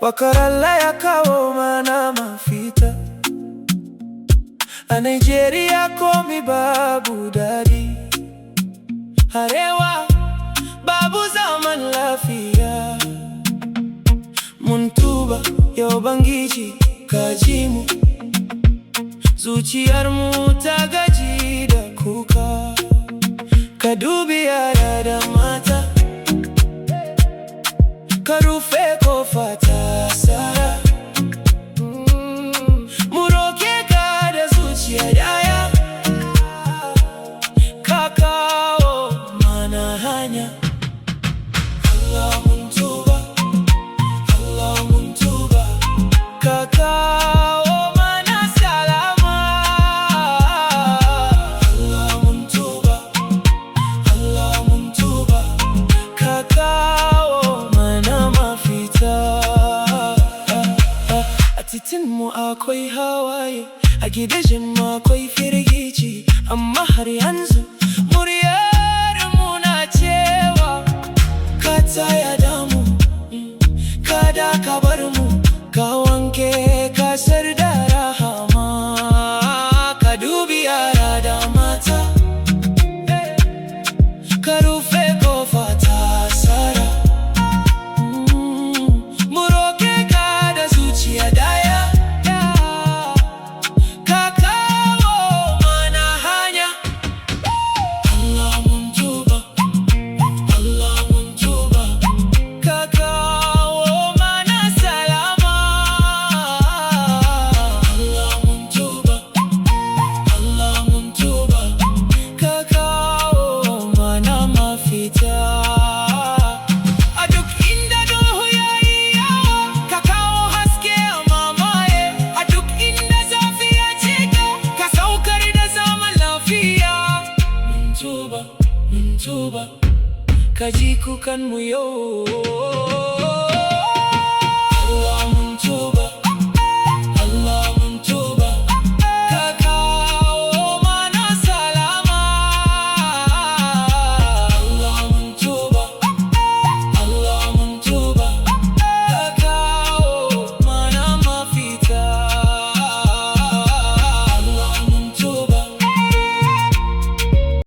Wakar Allah ya kawo mana mafita. A Nigeria komi babu daɗi. Arewa babu zaman lafiya. Mun tuba yau Ubangiji ka ji mu. Zuciyarmu ta gaji da kuka. Ka dubi yara da mata, ka rufe kofa ta sara. Mu roke ka da zuciya daya, ka kawo mana hanya. Allah mun tuba, Allah mun tuba, ka kawo mana salama. Allah mun tuba, Allah mun tuba, ka kawo mana mafita. A titinmu akwai hawaye, a gidajenmu akwai firgici, amma har yanzu muryarmu na cewa ka tsaya da mu, kada ka bar mu, ka wanke kasar da rahama. Ka dubi yara da mata, ka rufe kofa ta sara. Mu roke ka da zuciya daya, ka kawo mana hanya. Allah mun tuba, Allah mun tuba, ka kawo mana salama. Allah mun tuba, Allah mun tuba, ka kawo mana mafita. A duk inda duhu yayi yawa, ka kawo haske a mamaye. A duk inda zafi ya cika, ka saukar da zaman lafiya. Mun tuba, mun tuba, ka ji kukanmu yau.